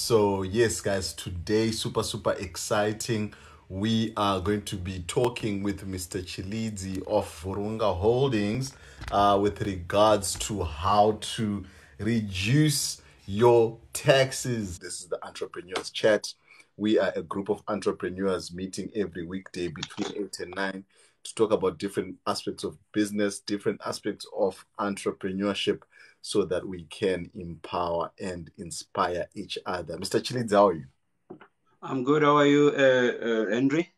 So yes, guys, today super exciting. We are going to be talking with Mr. Chilidzi of Vurunga Holdings with regards to how to reduce your taxes. This is the Entrepreneurs Chat. We are a group of entrepreneurs meeting every weekday between 8 and 9 to talk about different aspects of business, different aspects of entrepreneurship, so that we can empower and inspire each other. Mr. Chilidze, how are you? I'm good. How are you, Henry?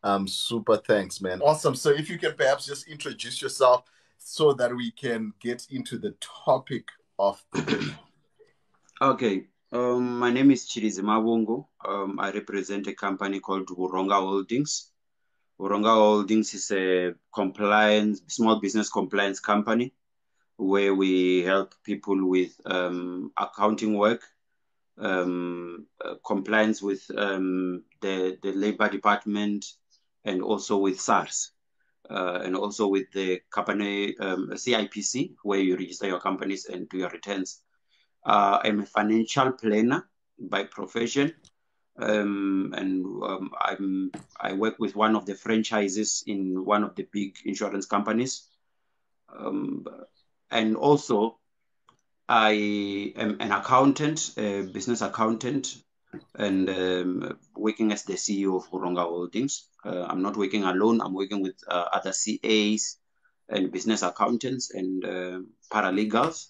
I'm super, thanks, man. Awesome. So if you can perhaps just introduce yourself so that we can get into the topic of the day. Okay. My name is Chirizi Mabungu. I represent a company called Buronga Holdings. Buronga Holdings is a small business compliance company where we help people with accounting work, compliance with the labor department, and also with SARS. And also with the company CIPC, where you register your companies and do your returns. I'm a financial planner by profession, and I work with one of the franchises in one of the big insurance companies. And also, I am an accountant, a business accountant, and working as the CEO of Horonga Holdings. I'm not working alone. I'm working with other CAs and business accountants and paralegals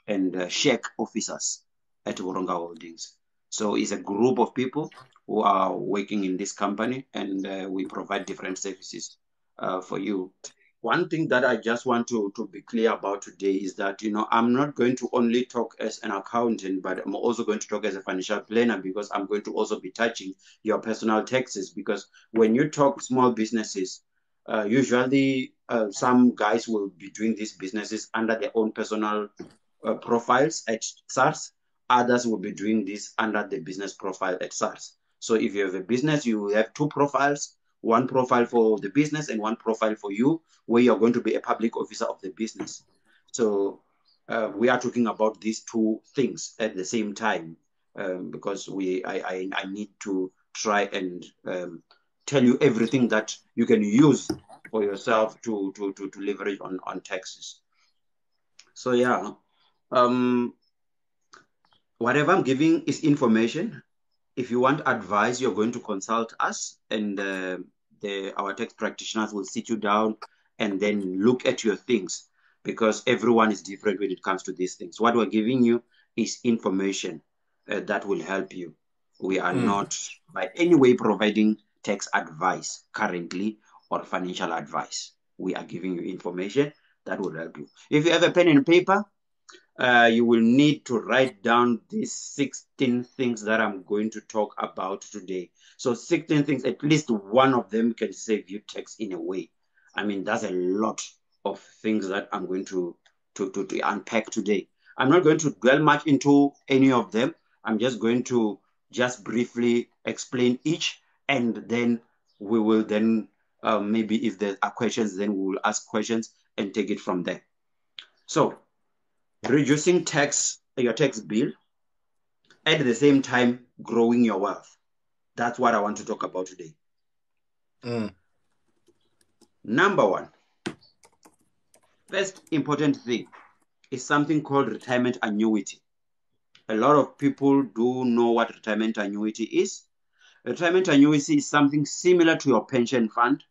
and SHEC officers at Horonga Holdings. So it's a group of people who are working in this company, and we provide different services for you. One thing that I just want to be clear about today is that, I'm not going to only talk as an accountant, but I'm also going to talk as a financial planner, because I'm going to also be touching your personal taxes. Because when you talk small businesses, usually some guys will be doing these businesses under their own personal profiles at SARS. Others will be doing this under the business profile at SARS. So if you have a business, you have two profiles, one profile for the business and one profile for you, where you're going to be a public officer of the business. So we are talking about these two things at the same time, because I need to try and tell you everything that you can use for yourself to leverage on taxes. So yeah, whatever I'm giving is information. If you want advice, you're going to consult us, and our tax practitioners will sit you down and then look at your things, because everyone is different when it comes to these things. What we're giving you is information that will help you. We are not by any way providing tax advice currently or financial advice. We are giving you information that will help you. If you have a pen and paper, you will need to write down these 16 things that I'm going to talk about today. So 16 things, at least one of them can save you tax in a way. I mean, that's a lot of things that I'm going to unpack today. I'm not going to dwell much into any of them. I'm just going to just briefly explain each, and then we will then, maybe if there are questions, then we will ask questions and take it from there. So, reducing your tax bill, at the same time growing your wealth. That's what I want to talk about today. Number one, first important thing is something called retirement annuity. A lot of people do know what retirement annuity is. Retirement annuity is something similar to your pension fund,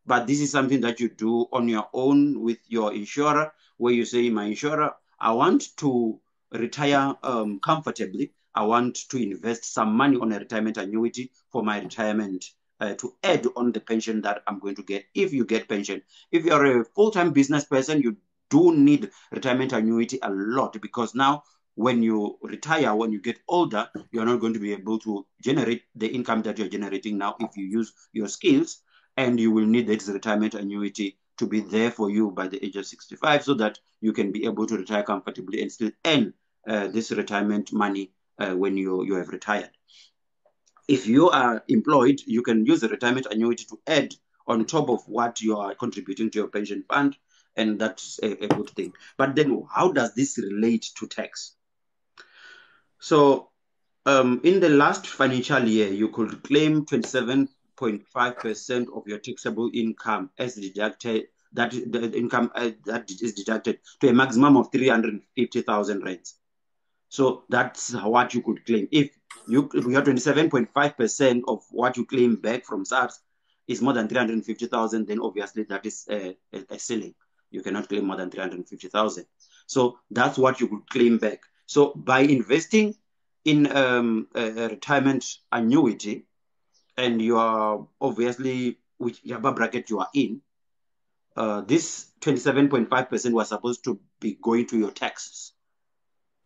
but this is something that you do on your own with your insurer, where you say, my insurer, I want to retire comfortably. I want to invest some money on a retirement annuity for my retirement, to add on the pension that I'm going to get if you get pension. If you're a full-time business person, you do need retirement annuity a lot, because now when you retire, when you get older, you're not going to be able to generate the income that you're generating now if you use your skills, and you will need this retirement annuity to be there for you by the age of 65, so that you can be able to retire comfortably and still earn this retirement money when you have retired. If you are employed, you can use the retirement annuity to add on top of what you are contributing to your pension fund, and that's a good thing. But then how does this relate to tax? So In the last financial year, you could claim 27.5% of your taxable income as deducted. That the income that is deducted to a maximum of 350,000 rands. So that's what you could claim. If your 27.5% of what you claim back from SARS is more than 350,000, then obviously that is a ceiling. You cannot claim more than 350,000. So that's what you could claim back. So by investing in a retirement annuity, and you are obviously whichever bracket you are in, this 27.5% was supposed to be going to your taxes.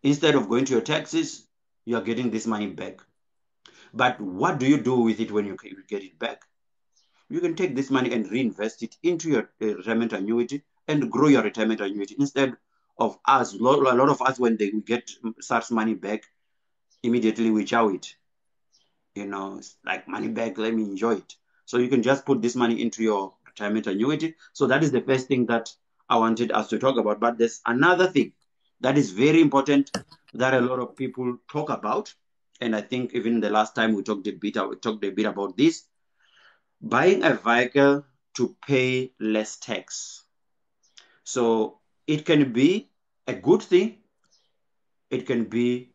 Instead of going to your taxes, you are getting this money back. But what do you do with it when you get it back? You can take this money and reinvest it into your retirement annuity and grow your retirement annuity. Instead of us, a lot of us, when we get SARS money back, immediately we chow it. It's like money back, let me enjoy it. So you can just put this money into your retirement annuity. So that is the first thing that I wanted us to talk about. But there's another thing that is very important that a lot of people talk about. And I think even the last time we talked a bit about this. Buying a vehicle to pay less tax. So it can be a good thing. It can be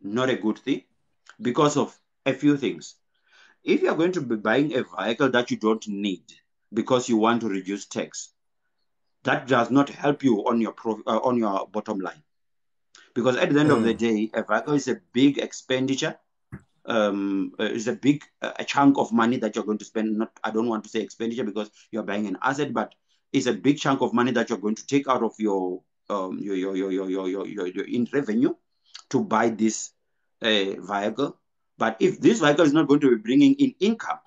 not a good thing because of a few things. If you're going to be buying a vehicle that you don't need because you want to reduce tax, that does not help you on your bottom line. Because at the end of the day, a vehicle is a big expenditure. It's a big a chunk of money that you're going to spend. I don't want to say expenditure because you're buying an asset, but it's a big chunk of money that you're going to take out of your in revenue to buy this vehicle. But if this vehicle is not going to be bringing in income,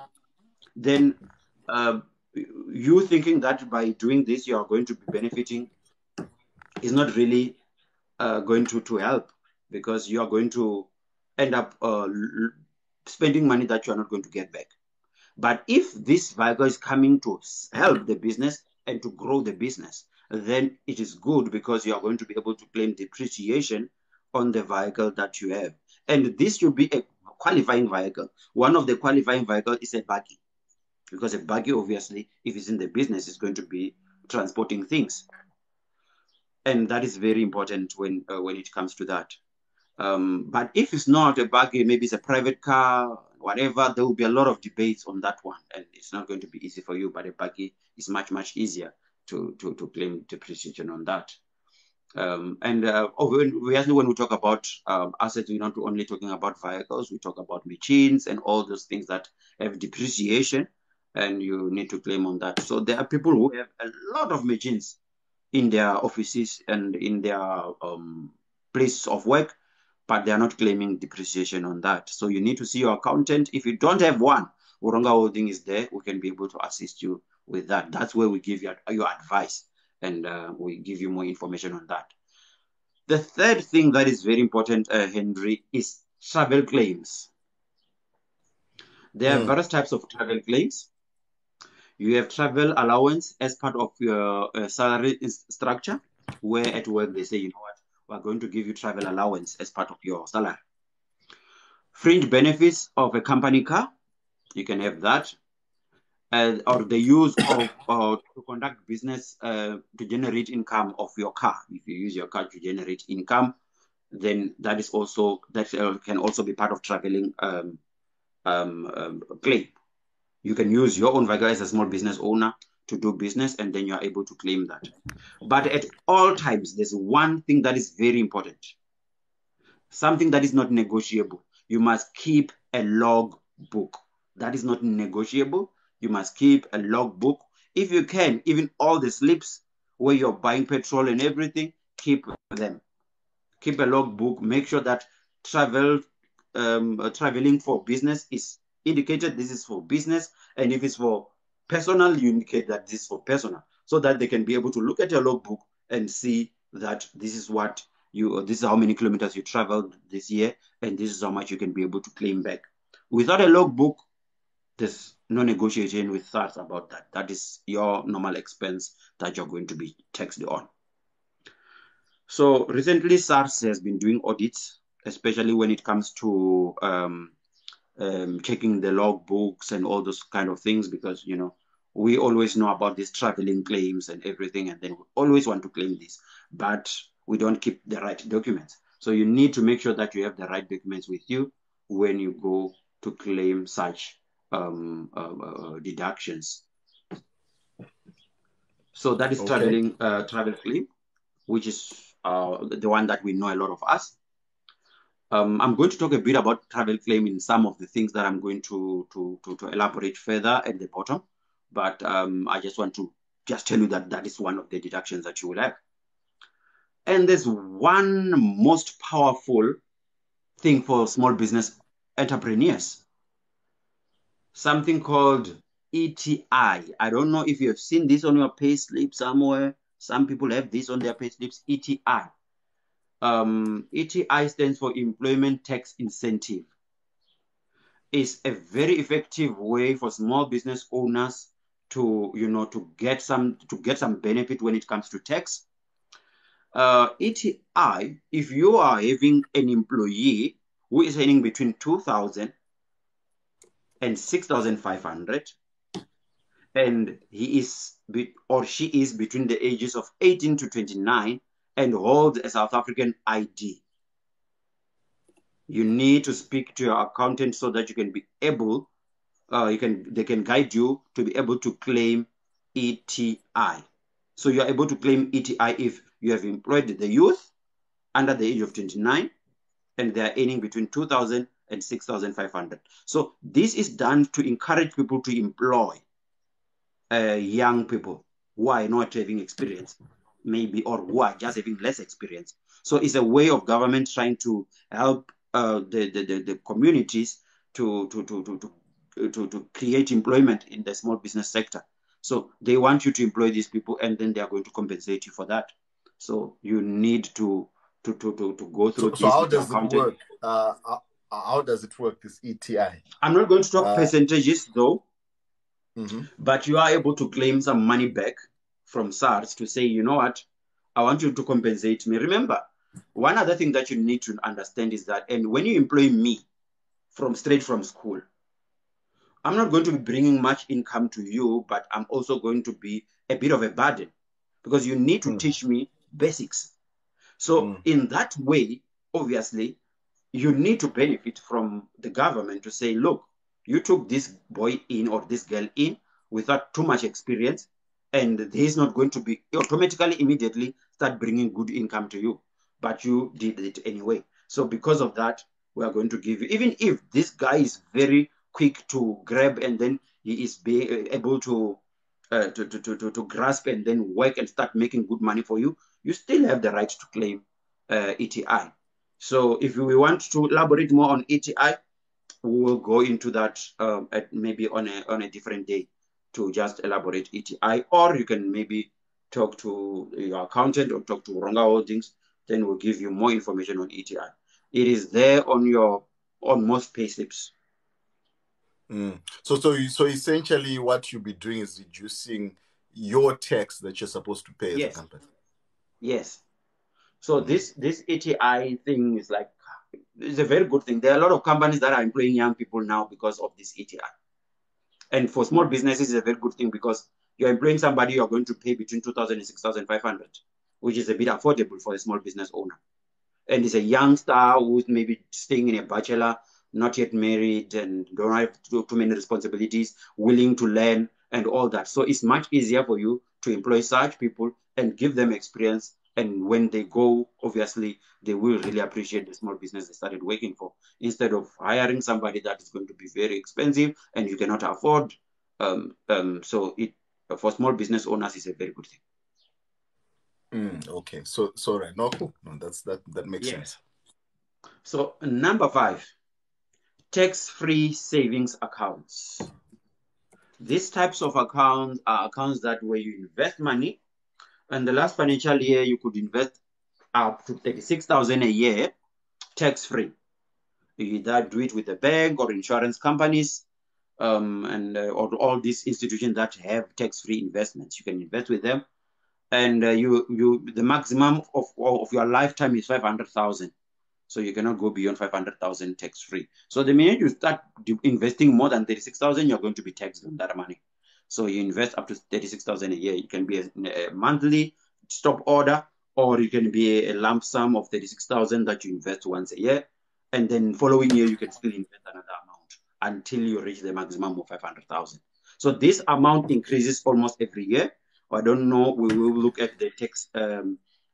then you thinking that by doing this you are going to be benefiting is not really going to help, because you are going to end up spending money that you are not going to get back. But if this vehicle is coming to help the business and to grow the business, then it is good, because you are going to be able to claim depreciation on the vehicle that you have. And this should be a qualifying vehicle. One of the qualifying vehicles is a buggy, because a buggy, obviously, if it's in the business, is going to be transporting things. And that is very important when it comes to that. But if it's not a buggy, maybe it's a private car, whatever, there will be a lot of debates on that one, and it's not going to be easy for you. But a buggy is much, much easier to claim depreciation on that. Obviously, when we talk about assets, we're not only talking about vehicles, we talk about machines and all those things that have depreciation, and you need to claim on that. So there are people who have a lot of machines in their offices and in their place of work, but they are not claiming depreciation on that. So you need to see your accountant. If you don't have one, Woronga Holding is there. We can be able to assist you with that. That's where we give you your advice, and we give you more information on that. The third thing that is very important, Henry, is travel claims. There are various types of travel claims. You have travel allowance as part of your salary structure, where at work they say, you know what, we're going to give you travel allowance as part of your salary. Fringe benefits of a company car, you can have that. Or the use of to conduct business to generate income of your car. If you use your car to generate income, then that can also be part of traveling claim. You can use your own vehicle as a small business owner to do business, and then you are able to claim that. But at all times, there's one thing that is very important. Something that is not negotiable. You must keep a log book. That is not negotiable. You must keep a log book. If you can, even all the slips where you're buying petrol and everything, keep them. Keep a log book. Make sure that traveling for business is indicated. This is for business. And if it's for personal, you indicate that this is for personal, so that they can be able to look at your logbook and see that this is how many kilometers you traveled this year, and this is how much you can be able to claim back. Without a logbook, there's no negotiation with SARS about that. That is your normal expense that you're going to be taxed on. So recently, SARS has been doing audits especially when it comes to checking the log books and all those kind of things, because we always know about these traveling claims and everything, and then we always want to claim this, but we don't keep the right documents. So you need to make sure that you have the right documents with you when you go to claim such deductions. So that is Okay. travel claim, which is the one that we know a lot of us. I'm going to talk a bit about travel claim in some of the things that I'm going to elaborate further at the bottom. But I just want to just tell you that that is one of the deductions that you will have. And there's one most powerful thing for small business entrepreneurs, something called ETI. I don't know if you have seen this on your pay slip somewhere. Some people have this on their pay slips, ETI. ETI stands for Employment Tax Incentive. It's a very effective way for small business owners to get some benefit when it comes to tax. ETI, if you are having an employee who is earning between 2,000 and 6,500, and he is or she is between the ages of 18 to 29 and holds a South African ID, you need to speak to your accountant so that you can be able, they can guide you to be able to claim ETI. So you are able to claim ETI if you have employed the youth under the age of 29 and they are earning between 2,000 and 6,500. So this is done to encourage people to employ young people who are not having experience, maybe, or who are just having less experience. So it's a way of government trying to help the communities to create employment in the small business sector. So they want you to employ these people, and then they are going to compensate you for that. So you need to go through So this how with your does it accountant. work? How does it work, this ETI? I'm not going to talk Uh, percentages though, mhm. but you are able to claim some money back from SARS to say, you know what, I want you to compensate me. Remember, one other thing that you need to understand is that, and when you employ me straight from school, I'm not going to be bringing much income to you, but I'm also going to be a bit of a burden because you need to Mm, teach me basics. So mm. in that way, obviously, you need to benefit from the government to say, look, you took this boy in or this girl in without too much experience, and he's not going to be automatically, immediately start bringing good income to you, but you did it anyway. So because of that, we are going to give you, even if this guy is very quick to grab and then he is able to grasp and then work and start making good money for you, you still have the right to claim ETI. So if we want to elaborate more on ETI, we will go into that maybe on a different day to just elaborate ETI, or you can maybe talk to your accountant or talk to Ronga Holdings, then we'll give you more information on ETI. It is there on most payslips. Mm. So essentially, what you'll be doing is reducing your tax that you're supposed to pay as a Yes, company. yes. So Mm. this ETI thing is like, it's a very good thing. There are a lot of companies that are employing young people now because of this ETI. And for small businesses, it's a very good thing because you're employing somebody you're going to pay between 2,000 and 6,500, which is a bit affordable for a small business owner. And it's a youngster who's maybe staying in a bachelor, not yet married, and don't have too many responsibilities, willing to learn and all that. So it's much easier for you to employ such people and give them experience. And when they go, obviously, they will really appreciate the small business they started working for, instead of hiring somebody that is going to be very expensive and you cannot afford. So it for small business owners is a very good thing. Okay. So right. No, cool. No, that makes sense. Yes. So number 5, tax-free savings accounts. These types of accounts are accounts that where you invest money, and the last financial year you could invest up to 36,000 a year tax-free. You either do it with a bank or insurance companies, and or all these institutions that have tax-free investments. You can invest with them, and the maximum of your lifetime is 500,000. So you cannot go beyond 500,000 tax free. So the minute you start investing more than 36,000, you're going to be taxed on that money. So you invest up to 36,000 a year. It can be a monthly stop order, or it can be a lump sum of 36,000 that you invest once a year. And then following year, you can still invest another amount until you reach the maximum of 500,000. So this amount increases almost every year. I don't know. We will look at the tax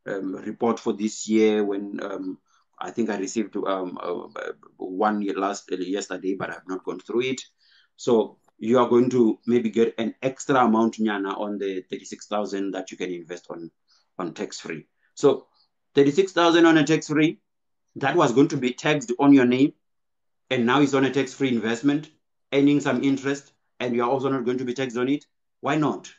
report for this year when I think I received one year yesterday, but I've not gone through it. So you are going to maybe get an extra amount nyana on the 36,000 that you can invest on tax free. So 36,000 on a tax free, that was going to be taxed on your name, and now it's on a tax free investment, earning some interest, and you're also not going to be taxed on it. Why not?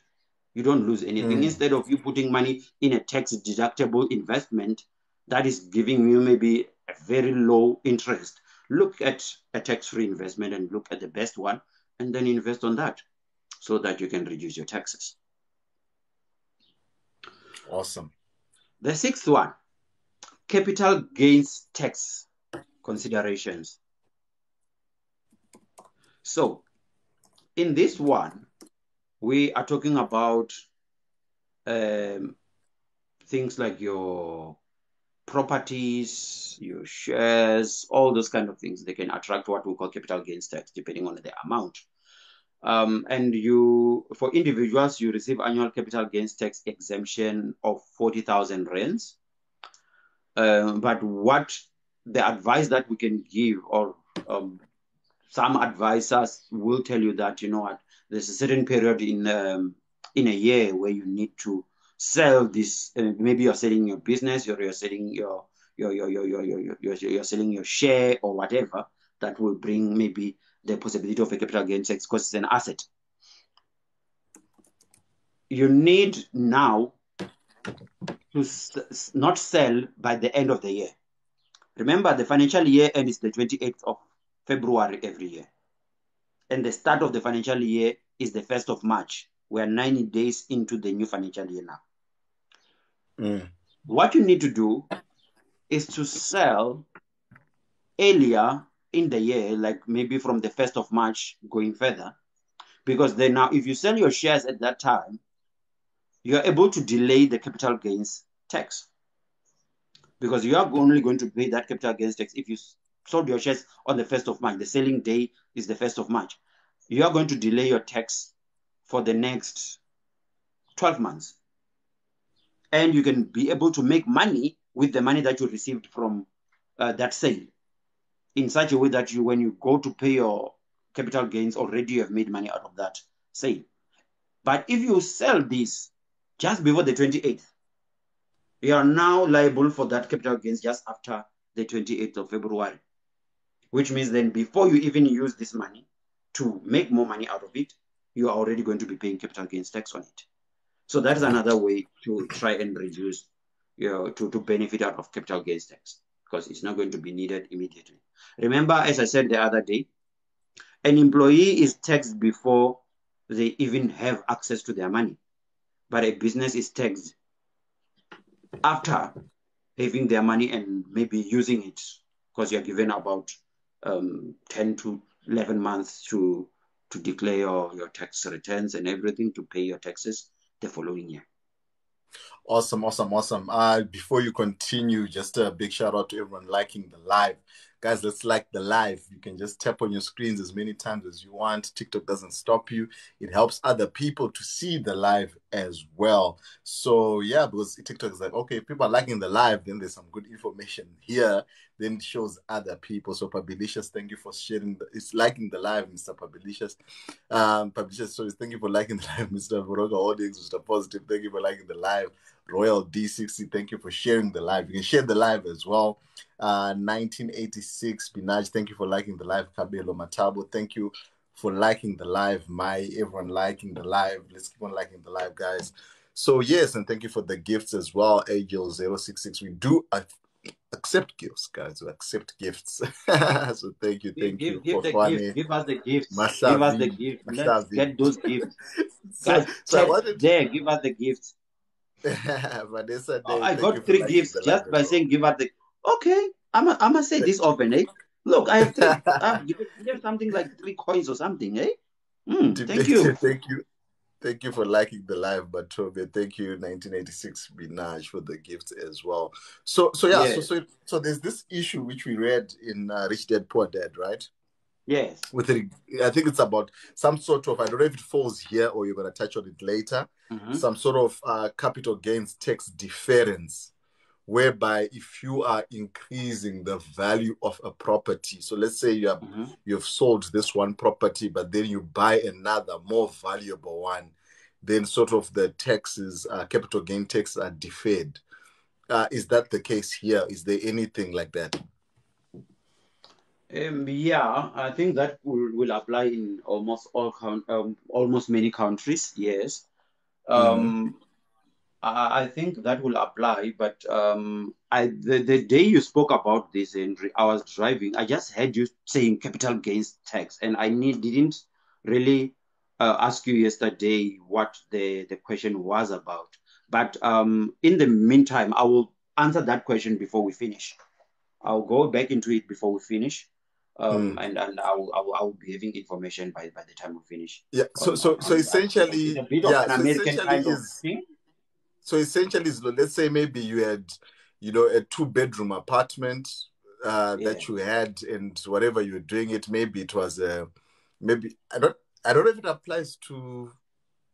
You don't lose anything. Instead of you putting money in a tax deductible investment that is giving you maybe a very low interest, look at a tax-free investment and look at the best one, and then invest on that so that you can reduce your taxes. Awesome. The sixth one, capital gains tax considerations. So in this one, we are talking about things like your properties, your shares, all those kind of things. They can attract what we call capital gains tax, depending on the amount. And for individuals, you receive annual capital gains tax exemption of 40,000 rands. But what the advice that we can give, or some advisors will tell you that, you know what, there's a certain period in a year where you need to sell this. Maybe you're selling your business, or you're selling you're selling your share or whatever, that will bring maybe the possibility of a capital gains tax because it's an asset. You need now to not sell by the end of the year. Remember, the financial year end is the 28th of February every year. And the start of the financial year is the 1st of March. We are 90 days into the new financial year now. What you need to do is to sell earlier in the year, like maybe from the 1st of March going further, because then now if you sell your shares at that time, you're able to delay the capital gains tax, because you are only going to pay that capital gains tax if you sold your shares on the 1st of March. The selling day is the 1st of March. You are going to delay your tax for the next 12 months. And you can be able to make money with the money that you received from that sale, in such a way that when you go to pay your capital gains, already you have made money out of that sale. But if you sell this just before the 28th, you are now liable for that capital gains just after the 28th of February, which means then before you even use this money to make more money out of it, you are already going to be paying capital gains tax on it. So that is another way to try and reduce, to benefit out of capital gains tax, because it's not going to be needed immediately. Remember, as I said the other day, an employee is taxed before they even have access to their money, but a business is taxed after having their money and maybe using it, because you're given about 10 to 11 months to declare your tax returns and everything, to pay your taxes the following year. Awesome. Before you continue, just a big shout out to everyone liking the live. Guys, let's like the live. You can just tap on your screens as many times as you want. TikTok doesn't stop you. It helps other people to see the live as well. So yeah, because TikTok is like, okay, if people are liking the live, then there's some good information here. Then it shows other people. So Pabilicious, thank you for sharing. It's liking the live, Mr. Pabilicious. Pabilicious, sorry, thank you for liking the live, Mr. Voroga Audience, Mr. Positive. Thank you for liking the live. Royal D60, thank you for sharing the live. You can share the live as well. 1986, Binaj, thank you for liking the live. Kabelo Matabo, thank you for liking the live. Everyone liking the live. Let's keep on liking the live, guys. So yes, and thank you for the gifts as well. AGL066. We do accept gifts, guys. We accept gifts. So thank you. Give the gift. Give us the gifts. Give us the gift. Let's get those gifts. Guys, give us the gifts. Vanessa, I got 3 gifts just by saying give us the. Okay, I must say this often, eh? Look, I have three. I've given something like 3 coins or something, eh? Thank you. Thank you. Thank you for liking the live, but Toby, thank you, 1986 Binaj, for the gift as well. So yeah, Yes, so there's this issue which we read in Rich Dad Poor Dad, right? yes. With it, I think it's about some sort of, I don't know if it falls here or you're going to touch on it later, Mm-hmm. some sort of capital gains tax deference, whereby if you are increasing the value of a property, so let's say Mm-hmm. you've sold this one property, but then you buy another more valuable one, then sort of the taxes, capital gain taxes are deferred. Is that the case here? Is there anything like that? Yeah, I think that will apply in almost many countries. Yes. Mm-hmm. Um, I think that will apply, but the day you spoke about this, Henry, I was driving. I just heard you saying capital gains tax, and didn't really ask you yesterday what the question was about. But in the meantime, I will answer that question before we finish. I'll go back into it before we finish, and I will be having information by the time we finish Yeah. So on that, because it's essentially, a bit of yeah. an So American essentially kind of is thing. let's say maybe you had, a 2 bedroom apartment Yeah. that you had, and whatever you were doing it, maybe it was maybe I don't know if it applies to.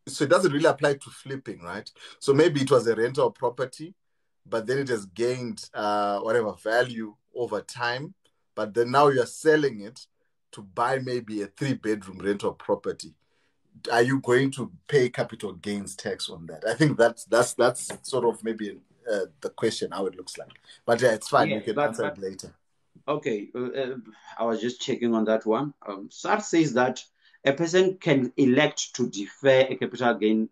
So it doesn't really apply to flipping, right? So maybe it was a rental property, but then it has gained whatever value over time. But then now you're selling it to buy maybe a 3 bedroom rental property. Are you going to pay capital gains tax on that? I think that's sort of maybe the question, how it looks like. But yeah, it's fine. We Yes, can answer but it later. okay. I was just checking on that one. SAR says that a person can elect to defer a capital gain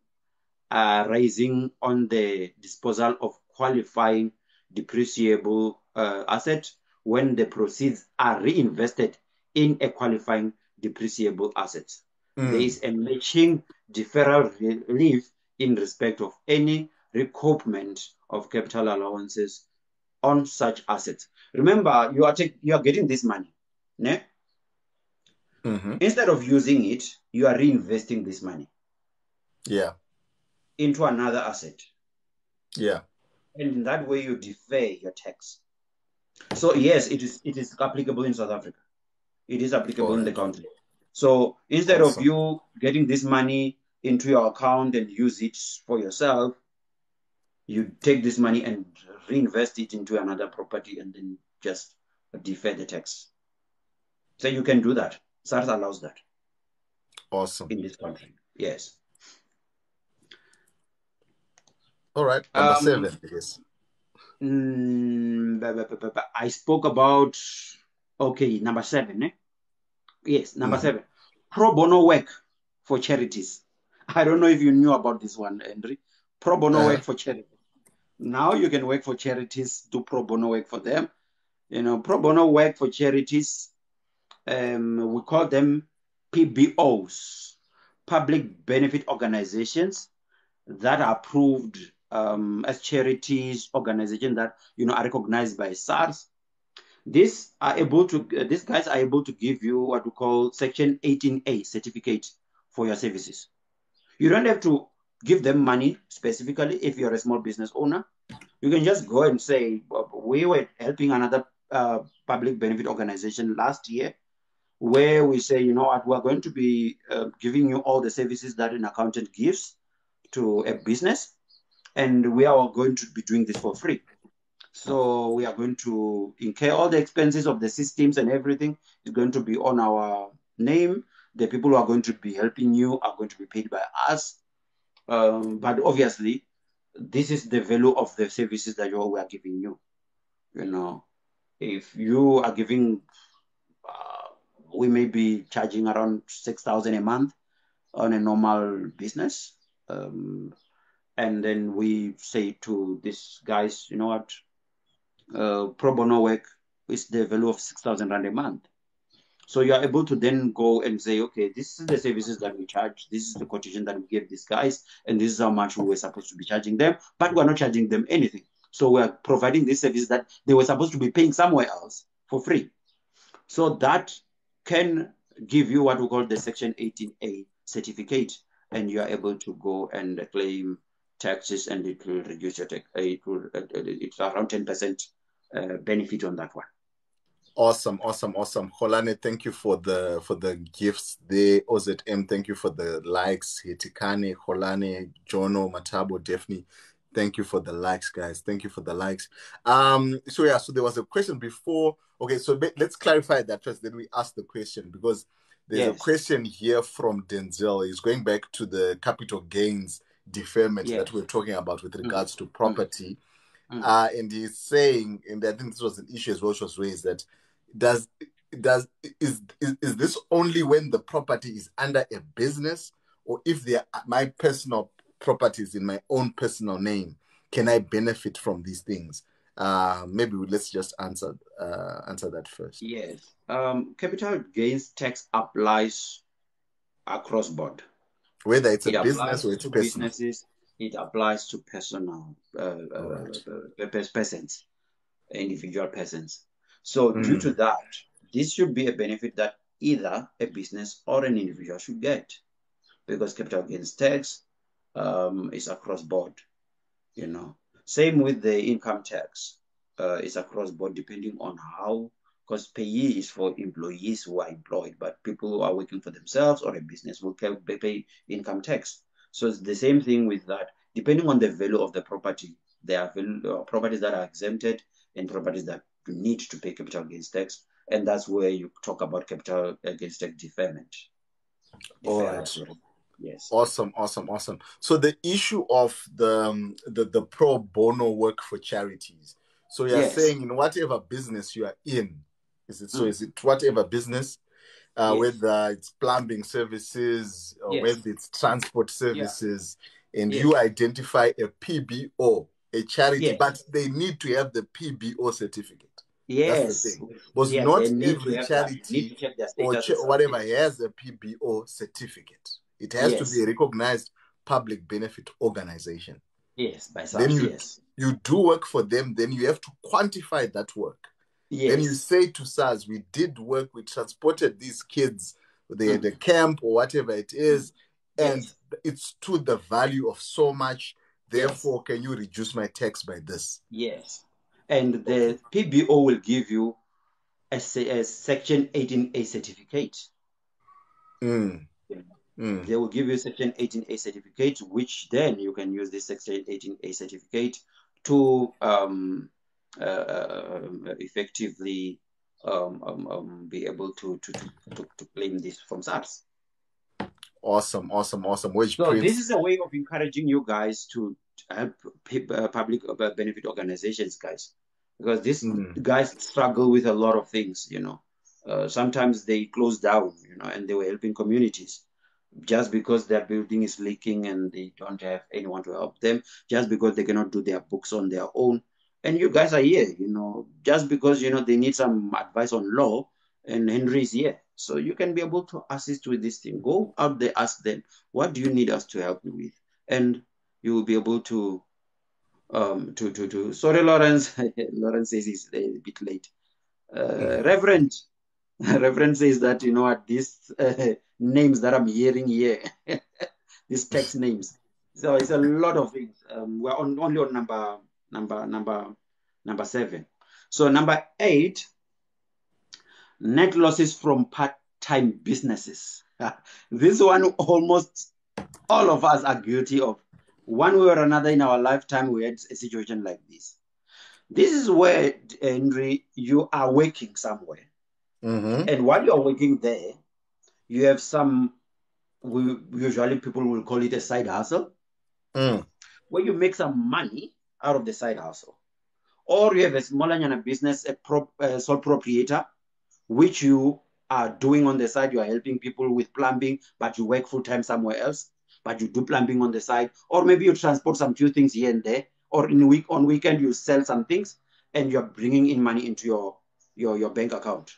rising on the disposal of qualifying depreciable asset when the proceeds are reinvested in a qualifying depreciable asset. There Mm. is a matching deferral relief in respect of any recoupment of capital allowances on such assets. Remember, you are getting this money. Ne? Mm-hmm. Instead of using it, you are reinvesting this money Yeah. into another asset. Yeah. And in that way, you defer your tax. So yes, it is applicable in South Africa. It is applicable All in the right. country. So instead of Awesome. you getting this money into your account and use it for yourself, you take this money and reinvest it into another property and then just defer the tax. So you can do that. SARS allows that Awesome. in this country. Yes. All right. Number Um, 7, I guess. I spoke about, okay, number 7. Eh? Yes, number Mm-hmm. 7. Pro bono work for charities. I don't know if you knew about this one, Henry. Pro bono Uh-huh. work for charities. Now you can work for charities, do pro bono work for them. Pro bono work for charities, we call them PBOs, public benefit organizations that are approved as charities, organizations that are recognized by SARS. These guys are able to give you what we call Section 18A certificate for your services. You don't have to give them money specifically if you're a small business owner. You can just go and say, we were helping another public benefit organization last year, where we say, you know what, we're going to be giving you all the services that an accountant gives to a business, and we are going to be doing this for free. So we are going to incur all the expenses of the systems and everything. It's going to be on our name. The people who are going to be helping you are going to be paid by us. But obviously, this is the value of the services that we are giving you. If you are giving, we may be charging around 6,000 a month on a normal business. And then we say to these guys, you know what, pro bono work is the value of 6,000 rand a month. So you are able to then go and say, okay, this is the services that we charge. This is the quotation that we gave these guys, and this is how much we were supposed to be charging them, but we're not charging them anything. So we are providing this service that they were supposed to be paying somewhere else for free. So that can give you what we call the Section 18A certificate, and you are able to go and claim taxes, and it will reduce your tax. It's around 10% benefit on that one. Awesome. Holane, thank you for the gifts there. OZM, thank you for the likes. Hitikane, Holane, Jono, Matabo, Daphne, thank you for the likes, guys. Thank you for the likes. So there was a question before. Okay, so let's clarify that first, then we ask the question, because there's a question here from Denzel. He's going back to the capital gains deferment that we're talking about with regards to property. And he's saying, and I think this was an issue as well, which was raised, that is this only when the property is under a business, or if they are my personal properties in my own personal name, can I benefit from these things? Maybe let's just answer that first. Yes. Capital gains tax applies across board. Whether it's a business or it's personal. Businesses, it applies to personal persons, individual persons. So due to that, this should be a benefit that either a business or an individual should get, because capital gains tax is across board. Same with the income tax. It's across board depending on how, because payee is for employees who are employed, but people who are working for themselves or a business will pay income tax. So it's the same thing with that. Depending on the value of the property, there are properties that are exempted and properties that need to pay capital gains tax. And that's where you talk about capital gains tax deferment. All right. Yes. Awesome. So the issue of the pro bono work for charities. So you're saying in whatever business you are in, is it whatever business, whether it's plumbing services or whether it's transport services, and you identify a PBO, a charity, but they need to have the PBO certificate. That's the thing. Because not every charity or whatever has a PBO certificate. It has to be a recognized public benefit organization. Yes, by SARS. Then you do work for them, then you have to quantify that work. Then you say to SARS, we did work, we transported these kids, they had a camp or whatever it is, and it's to the value of so much. Therefore, can you reduce my tax by this? Yes. And the PBO will give you a Section 18A certificate. They will give you Section 18A certificate, which then you can use this Section 18A certificate to effectively be able to claim this from SARS. Awesome. This is a way of encouraging you guys to help public benefit organizations, guys, because these guys struggle with a lot of things. Sometimes they close down, and they were helping communities. Just because their building is leaking and they don't have anyone to help them, just because they cannot do their books on their own. And you guys are here, just because, they need some advice on law, and Henry is here. So you can be able to assist with this thing. Go out there, ask them, what do you need us to help you with? And you will be able to sorry, Lawrence. Lawrence says he's a bit late. Reverend says that, at these names that I'm hearing here, these text names. So it's a lot of things. We're only on number 7. So number 8, net losses from part-time businesses. This one almost all of us are guilty of. One way or another in our lifetime, we had a situation like this. This is where, Henry, you are working somewhere. And while you're working there, you have usually people will call it a side hustle, where you make some money out of the side hustle. Or you have a smaller business, a sole proprietor, which you are doing on the side. You are helping people with plumbing, but you work full-time somewhere else, but you do plumbing on the side. Or maybe you transport some few things here and there, or on weekend you sell some things, and you're bringing in money into your bank account.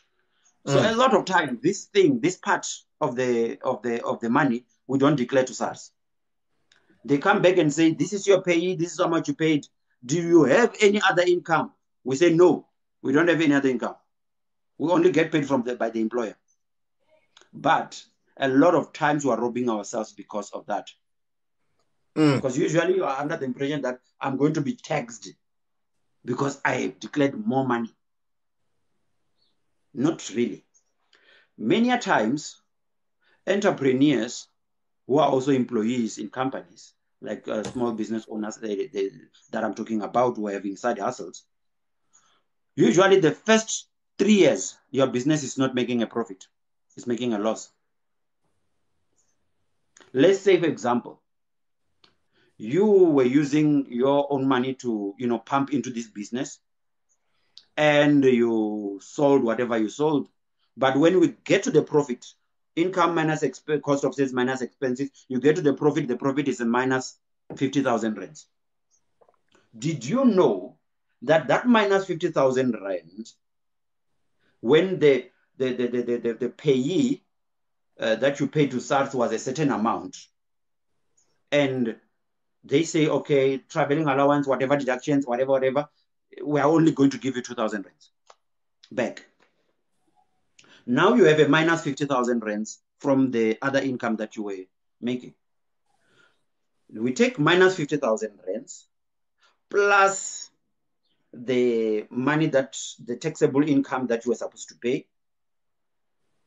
So a lot of time, this part of the money, we don't declare to SARS. They come back and say, this is your payee, this is how much you paid. Do you have any other income? We say, no, we don't have any other income. We only get paid by the employer. But a lot of times we are robbing ourselves because of that. Because usually you are under the impression that I'm going to be taxed because I have declared more money. Not really. Many a times, entrepreneurs who are also employees in companies, like small business owners that I'm talking about, who are having side hustles, usually the first 3 years, your business is not making a profit. It's making a loss. Let's say, for example, you were using your own money to, pump into this business, and you sold whatever you sold. But when we get to the profit, income minus cost of sales minus expenses, you get to the profit is a minus 50,000 rands. Did you know that minus 50,000 rand, when the payee that you pay to SARS was a certain amount, and they say, okay, traveling allowance, whatever deductions, whatever, we are only going to give you 2,000 rands back. Now you have a minus 50,000 rands from the other income that you were making. We take minus 50,000 rands plus the money the taxable income that you were supposed to pay.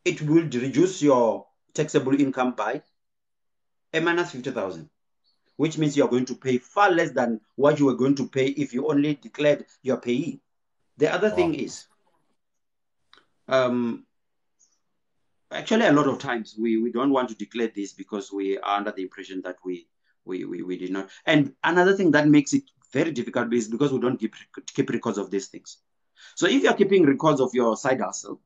It will reduce your taxable income by a minus 50,000, which means you're going to pay far less than what you were going to pay if you only declared your payee. The other thing is, actually, a lot of times we don't want to declare this because we are under the impression that we did not. And another thing that makes it very difficult is because we don't keep records of these things. So if you're keeping records of your side hustle,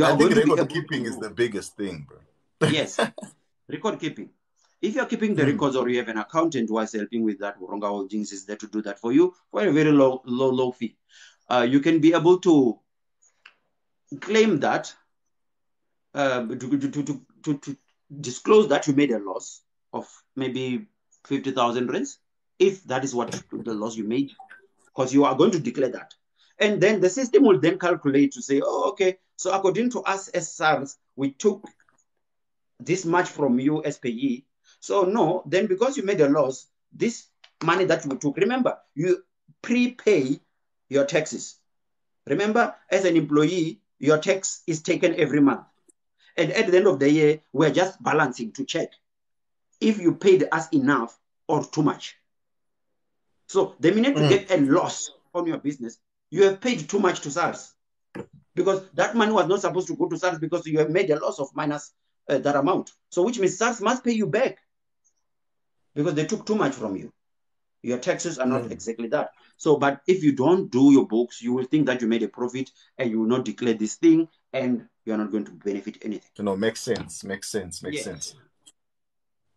I think record keeping is the biggest thing, bro. Yes, record keeping. If you're keeping the records, or you have an accountant who is helping with that, Horonga Holdings is there to do that for you for a very low fee. You can be able to claim that, to disclose that you made a loss of maybe 50,000 rands, if that is what the loss you made, because you are going to declare that. And then the system will then calculate to say, oh, okay, so according to us as SARS, we took this much from you as payee. So no, then because you made a loss, this money that you took, remember, you prepay your taxes. Remember, as an employee, your tax is taken every month. And at the end of the year, we're just balancing to check if you paid us enough or too much. So the minute you get a loss on your business, you have paid too much to SARS, because that money was not supposed to go to SARS because you have made a loss of minus that amount. So which means SARS must pay you back because they took too much from you. Your taxes are not exactly that. So, but if you don't do your books, you will think that you made a profit and you will not declare this thing, and you're not going to benefit anything. Makes sense.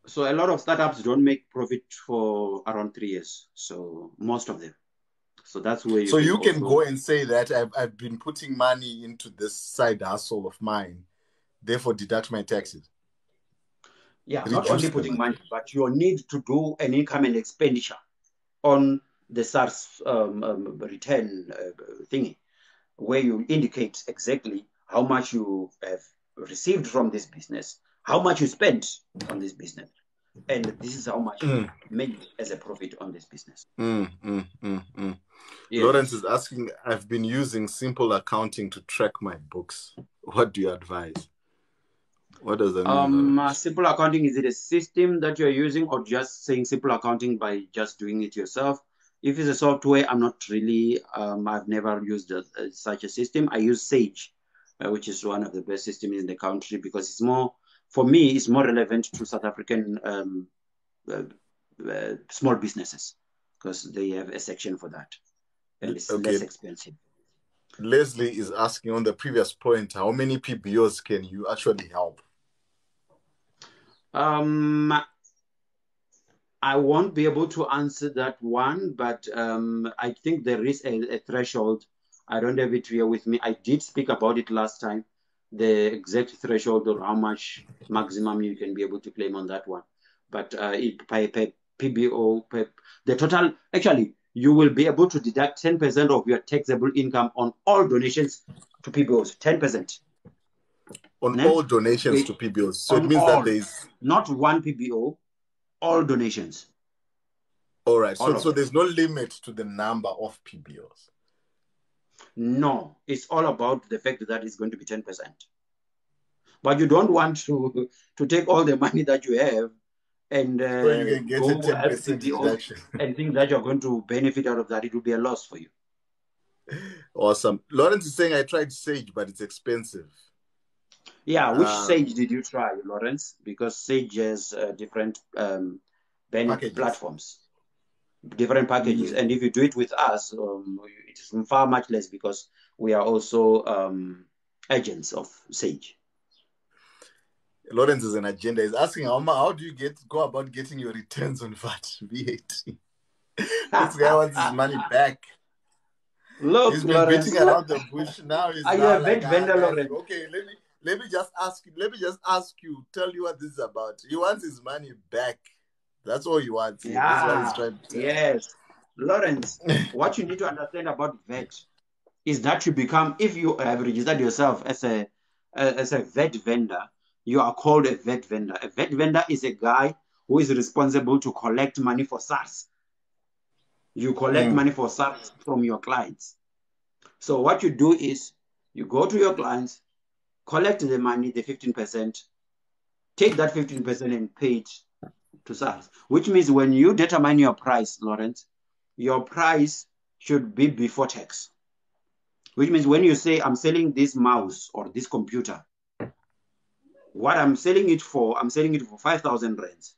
So a lot of startups don't make profit for around 3 years. So most of them. So that's where you can go and say that I've been putting money into this side hustle of mine, therefore deduct my taxes. Yeah, not only putting money, but you need to do an income and expenditure on the SARS return thingy, where you indicate exactly how much you have received from this business, how much you spent on this business, and this is how much you made as a profit on this business. Yes. Lawrence is asking, I've been using simple accounting to track my books. What do you advise? What does that mean? Simple accounting, is it a system that you're using, or just saying simple accounting by just doing it yourself? If it's a software, I'm not really, I've never used such a system. I use Sage, which is one of the best systems in the country, because it's more, for me, it's more relevant to South African small businesses, because they have a section for that, and it's less expensive. Leslie is asking, on the previous point, how many PBOs can you actually help? I won't be able to answer that one, but I think there is a threshold. I don't have it here with me. I did speak about it last time, the exact threshold or how much maximum you can be able to claim on that one. But per PBO, the total, actually, you will be able to deduct 10% of your taxable income on all donations to PBOs. 10%. On all donations to PBOs. So it means all, that there is not one PBO, all donations. All right. So there's no limit to the number of PBOs. No, it's all about the fact that it's going to be 10%. But you don't want to take all the money that you have and so you can get go a 10% deduction and think that you're going to benefit out of that. It will be a loss for you. Awesome. Lawrence is saying I tried Sage, but it's expensive. Yeah, which Sage did you try, Lawrence? Because Sage has different platforms, different packages. And if you do it with us, it's far much less because we are also agents of Sage. Lawrence is an agenda. He's asking, how do you go about getting your returns on VAT? This guy wants his money back. Look, he's been Lawrence, beating around the bush. Now he's are now you a like, vendor, Lawrence? okay, let me just ask you, tell you what this is about. He wants his money back. That's all he wants. Yeah, this is what he's trying to tell. Yes, Lawrence. What you need to understand about VAT is that you become, if you have registered yourself as a VAT vendor, you are called a VAT vendor. A VAT vendor is a guy who is responsible to collect money for SARS. You collect money for SARS from your clients. So what you do is you go to your clients, collect the money, the 15%, take that 15% and pay it to SARS, which means when you determine your price, Lawrence, your price should be before tax. Which means when you say, I'm selling this mouse or this computer, what I'm selling it for 5,000 rands.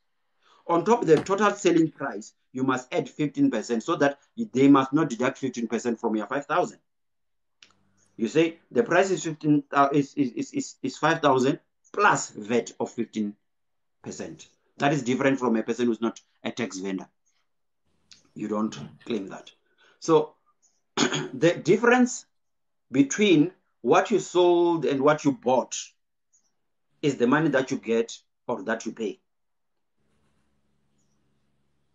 On top of the total selling price, you must add 15% so that they must not deduct 15% from your 5,000. You say the price is 5,000 plus VAT of 15%. That is different from a person who's not a tax vendor. You don't claim that. So the difference between what you sold and what you bought is the money that you get or that you pay.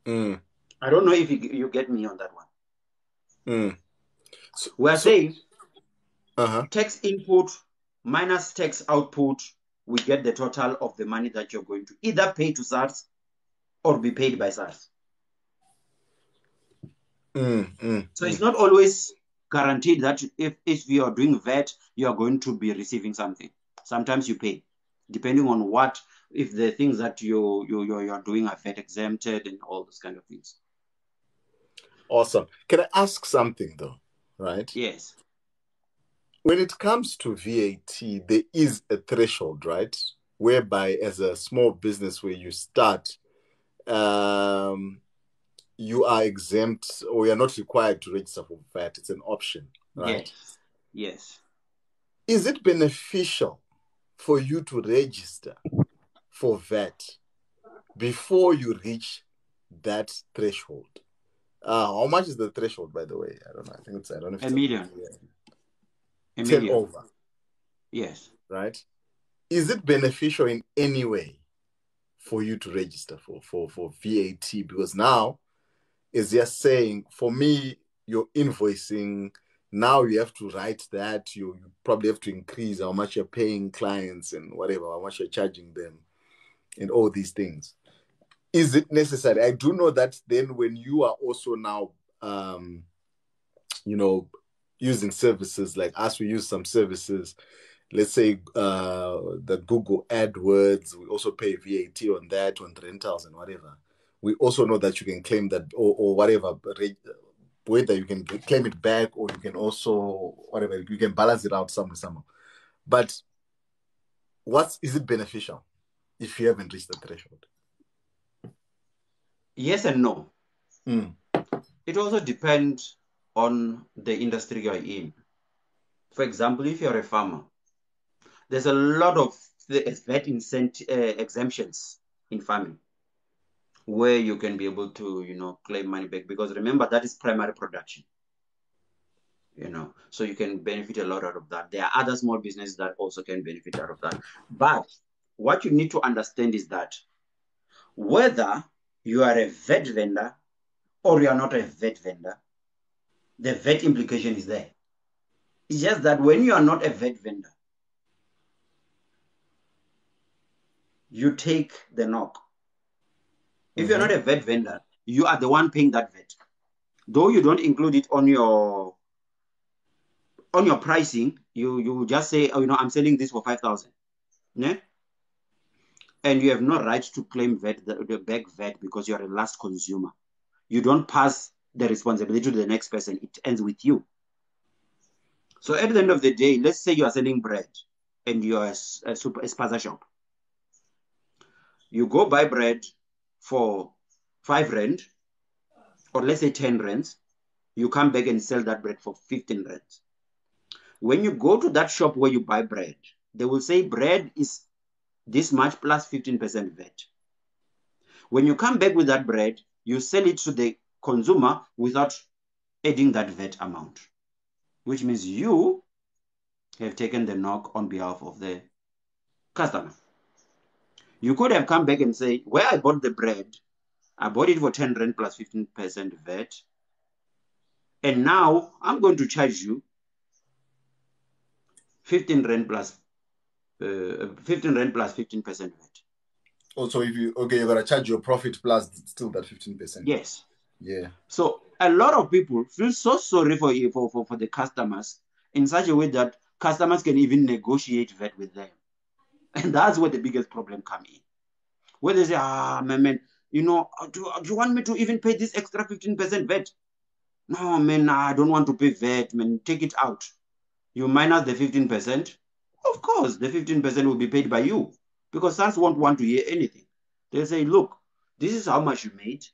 I don't know if you get me on that one. We are saying tax input minus tax output, we get the total of the money that you're going to either pay to SARS or be paid by SARS. So it's not always guaranteed that if you are doing VAT, you are going to be receiving something. Sometimes you pay, depending on if the things that you're doing are VAT exempted and all those kind of things. Awesome. Can I ask something though? Right? Yes. When it comes to VAT, there is a threshold, right? Whereby as a small business where you start, you are exempt or you're not required to register for VAT. It's an option, right? Yes. Is it beneficial for you to register for VAT before you reach that threshold? How much is the threshold, by the way? I don't know. I don't know if it's $1 million. 10 over. Yes. Right? Is it beneficial in any way for you to register for VAT? Because now, as you're saying, for me, you're invoicing. Now you have to write that. You probably have to increase how much you're paying clients and whatever, how much you're charging them and all these things. Is it necessary? I do know that then when you are also now, using services like us, we use some services, let's say the Google AdWords, we also pay VAT on that, on rentals and whatever. We also know that you can claim that or whatever, whether you can claim it back or you can also, whatever, you can balance it out somehow. But is it beneficial if you haven't reached the threshold? Yes and no. It also depends on the industry you're in. For example, if you're a farmer, there's a lot of VAT exemptions in farming where you can be able to, claim money back, because remember, that is primary production. So you can benefit a lot out of that. There are other small businesses that also can benefit out of that. But what you need to understand is that whether you are a VAT vendor or you are not a VAT vendor, the VAT implication is there. It's just that when you are not a VAT vendor, you take the knock. If you're not a VAT vendor, you are the one paying that VAT. Though you don't include it on your pricing, you just say, oh, I'm selling this for 5,000. Yeah? And you have no right to claim VAT, the back VAT, because you're a last consumer. You don't pass the responsibility to the next person. It ends with you. So at the end of the day, let's say you are selling bread and you're a spaza shop. You go buy bread for 5 rand, or let's say 10 rands. You come back and sell that bread for 15 rands. When you go to that shop where you buy bread, they will say bread is this much plus 15% VAT. When you come back with that bread, you sell it to the consumer without adding that VAT amount, which means you have taken the knock on behalf of the customer. You could have come back and say, where I bought the bread, I bought it for 10 rand plus 15% VAT, and now I'm going to charge you 15 rand plus 15% VAT. Also, if you're gonna charge your profit plus still that 15%. Yes. Yeah. So a lot of people feel so sorry for the customers in such a way that customers can even negotiate VAT with them. And that's where the biggest problem comes in. Where they say, man, do you want me to even pay this extra 15% VAT? No, man, I don't want to pay VAT, man, take it out. You minus the 15%. Of course, the 15% will be paid by you, because SARS won't want to hear anything. They'll say, look, this is how much you made,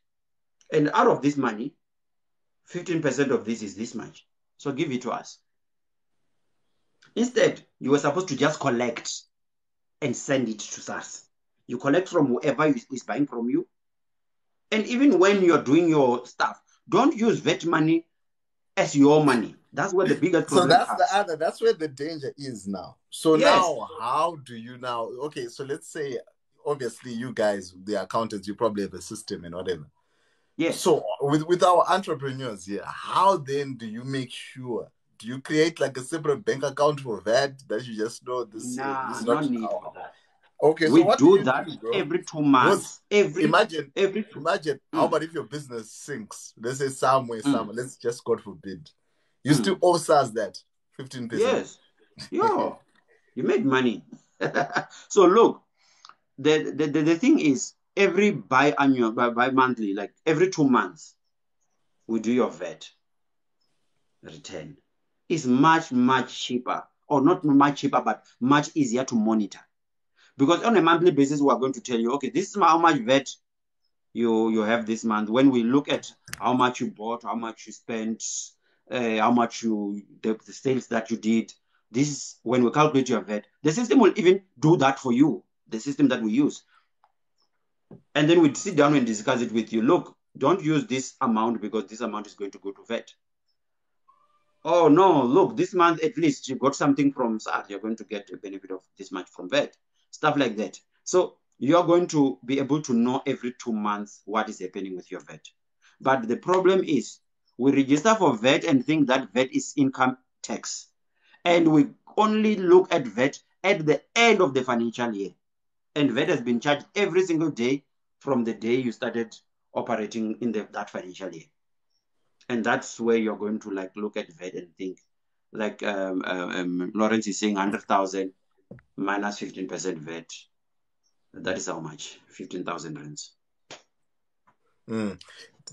and out of this money, 15% of this is this much. So give it to us. Instead, you were supposed to just collect and send it to SARS. You collect from whoever is buying from you. And even when you're doing your stuff, don't use VAT money as your money. That's where the biggest problem comes. That's where the danger is now. So yes. Now, how do you now? Okay, so let's say, obviously, you guys, the accountants, you probably have a system and whatever. Yes. So with our entrepreneurs here, how then do you make sure? Do you create like a separate bank account for VAT that you just know this? Nah, this no need for that. Okay, we so what do that every 2 months. Imagine how about if your business sinks? Let's say somewhere, let's just God forbid. You still owe SARS that 15%. Yes. Yo, you made money. So look, the thing is, every bi-monthly, like every 2 months, we do your VAT return. It's much, much cheaper, or not much cheaper, but much easier to monitor. Because on a monthly basis, we are going to tell you, okay, this is how much VAT you have this month. When we look at how much you bought, how much you spent, how much the sales that you did, this is when we calculate your VAT. The system will even do that for you, the system that we use. And then we sit down and discuss it with you. Look, don't use this amount because this amount is going to go to VAT. Oh, no, look, this month at least you got something from SARS. You're going to get a benefit of this much from VAT. Stuff like that. So you're going to be able to know every 2 months what is happening with your VAT. But the problem is we register for VAT and think that VAT is income tax. And we only look at VAT at the end of the financial year. And VAT has been charged every single day from the day you started operating in that financial year. And that's where you're going to look at VAT and think, like Lawrence is saying, 100,000 minus 15% VAT. That is how much? 15,000 rands.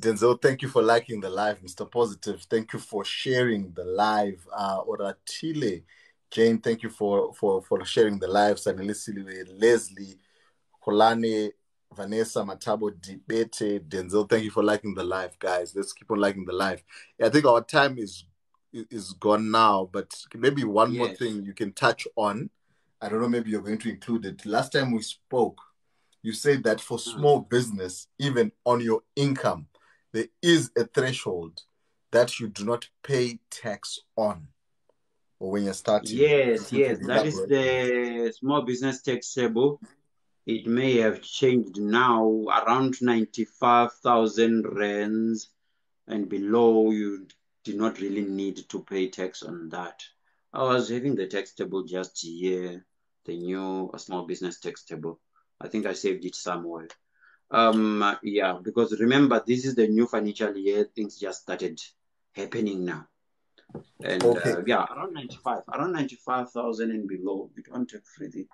Denzel, thank you for liking the live. Mr. Positive, thank you for sharing the live. Oratile, Jane, thank you for sharing the live. Sanelisi, Leslie, Kolane, Vanessa, Matabo, Dibete, Denzel, thank you for liking the live, guys. Let's keep on liking the live. I think our time is gone now, but maybe one more thing you can touch on. I don't know, maybe you're going to include it. Last time we spoke, you said that for small business, even on your income, there is a threshold that you do not pay tax on, or when you're starting. Yes, that is the small business tax table. It may have changed now, around 95,000 rands. and below, you did not really need to pay tax on that. I was having the tax table just here, the new small business tax table. I think I saved it somewhere. Yeah, because remember, this is the new financial year. Things just started happening now. And Okay. yeah, around 95,000 and below, you don't have really.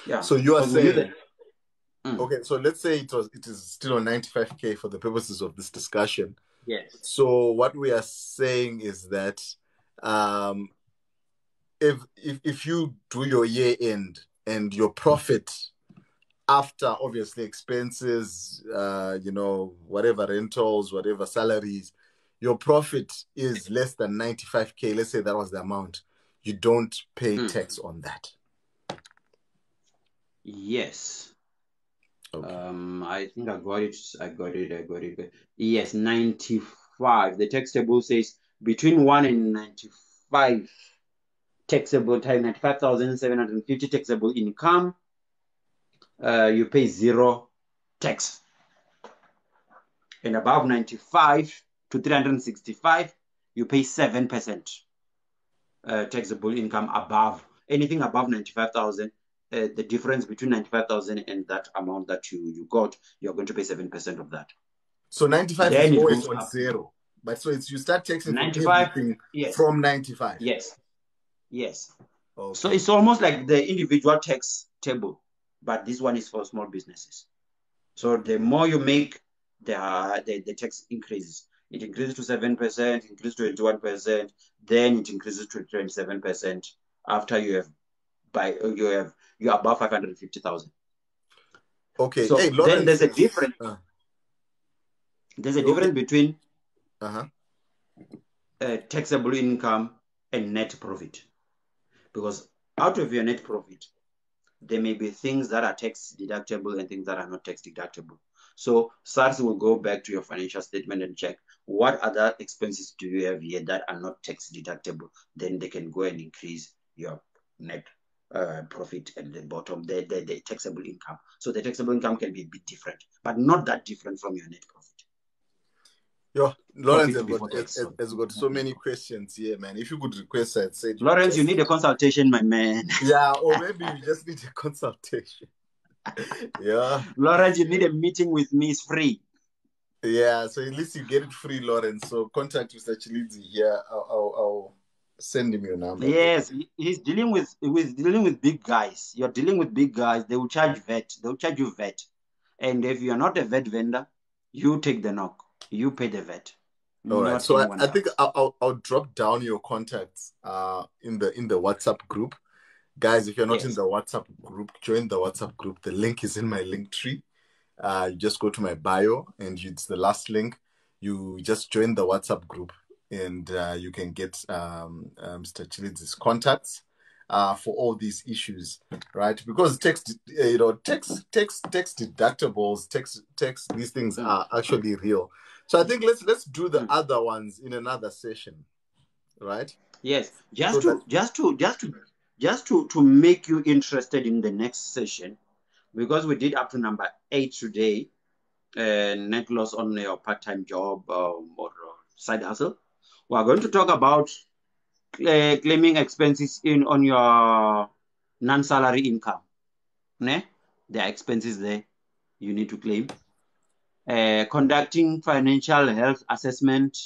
Yeah, So you are because we knew saying, that. Mm, okay, so let's say it is still on 95K for the purposes of this discussion. yes. So what we are saying is that um, if you do your year end and your profit after obviously expenses, whatever rentals, whatever salaries, your profit is less than 95K, let's say that was the amount, you don't pay Mm, tax on that. yes. Okay. I think I got it. I got it. Yes, 95. The tax table says between 1 and 95 taxable time, 95,750 taxable income, you pay zero tax. And above 95 to 365, you pay 7% taxable income above. Anything above 95,000, the difference between 95,000 and that amount that you got, you're going to pay 7% of that. So 95 is Then it always goes on up zero. But so it's you start taxing from 95. everything Yes, from 95. yes, yes. So Okay. it's almost like the individual tax table, but this one is for small businesses. So the more you make, the tax increases. It increases to 7%, increases to 21%, then it increases to 27% after you're above 550,000. Okay. Hey, So then Lawrence there's a says, difference. There's a okay. difference between Uh-huh. taxable income and net profit. Because out of your net profit, there may be things that are tax deductible and things that are not tax deductible. So SARS will go back to your financial statement and check what other expenses do you have here that are not tax deductible. Then they can go and increase your net profit at the bottom, the taxable income. So the taxable income can be a bit different, but not that different from your net profit. Yo, Lawrence Profit has got before tax. Sorry. has got so many questions here, man. If you could request, I'd say Lawrence, you just need a consultation, my man. yeah, or maybe you just need a consultation. Yeah. Lawrence, you need a meeting with me. It's free. Yeah, so at least you get it free, Lawrence. So contact Mr. Chilidzi here. I'll send him your number. Yes, he's dealing with big guys. You're dealing with big guys. They will charge VAT. They'll charge you VAT. And if you're not a VAT vendor, you take the knock. You pay the VAT, All right. not So anyone I think else. I'll drop down your contacts in the WhatsApp group. Guys, if you're not in Yes. the WhatsApp group, join the WhatsApp group. The link is in my link tree. You just go to my bio and it's the last link. You just join the WhatsApp group and you can get Mr. Chilidzi's contacts for all these issues, right? Because tax deductibles, tax these things Mm. are actually real. So I think let's do the Mm. other ones in another session, right? Yes. So that Just to make you interested in the next session, because we did up to number 8 today, net loss on your part-time job or side hustle. We are going to talk about claiming expenses in on your non-salary income. Ne? There are expenses there you need to claim. Conducting financial health assessment,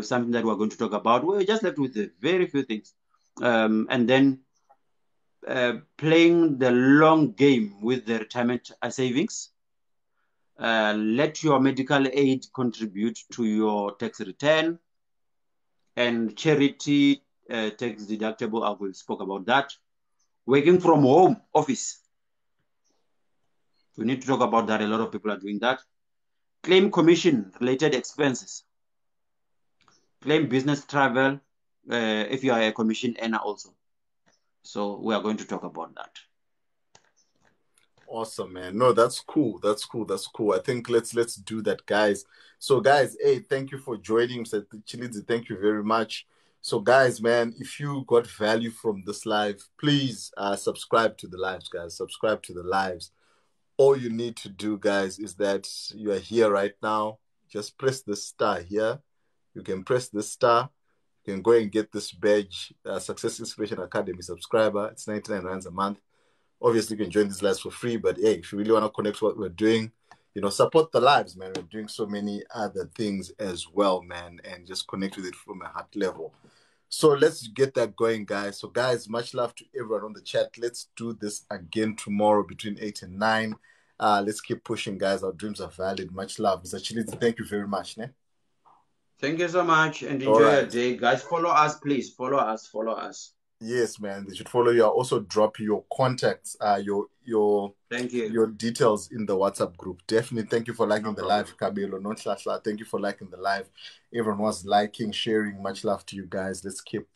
something that we're going to talk about. We're just left with a very few things. And then playing the long game with the retirement savings. Let your medical aid contribute to your tax return, and charity tax deductible. I will spoke about that. Working from home office. We need to talk about that. A lot of people are doing that. Claim commission related expenses. Claim business travel if you are a commission earner also. So we are going to talk about that. awesome, man. No, that's cool. That's cool. That's cool. I think let's do that, guys. So, guys, hey, thank you for joining, Mr. Chilidzi. Thank you very much. So, guys, man, if you got value from this live, please subscribe to the lives, guys. Subscribe to the lives. All you need to do, guys, is that you are here right now. just press the star here. You can press the star. You can go and get this badge, Success Inspiration Academy subscriber. It's 99 rands a month. Obviously, you can join these lives for free, but hey, if you really want to connect to what we're doing, support the lives, man. We're doing so many other things as well, man, and just connect with it from a heart level. So let's get that going, guys. So, guys, much love to everyone on the chat. Let's do this again tomorrow between 8 and 9. Let's keep pushing, guys. Our dreams are valid. Much love. Mr. Chilizi, thank you very much. Ne? Thank you so much and All enjoy your right. day. Guys, follow us, please. Follow us. Follow us. Yes, man. They should follow you. I'll also drop your contacts, Thank you. your details in the WhatsApp group. Definitely. Thank you for liking No the problem. live, Kabelo. Not Thank you for liking the live. Everyone was liking, sharing. Much love to you guys. Let's keep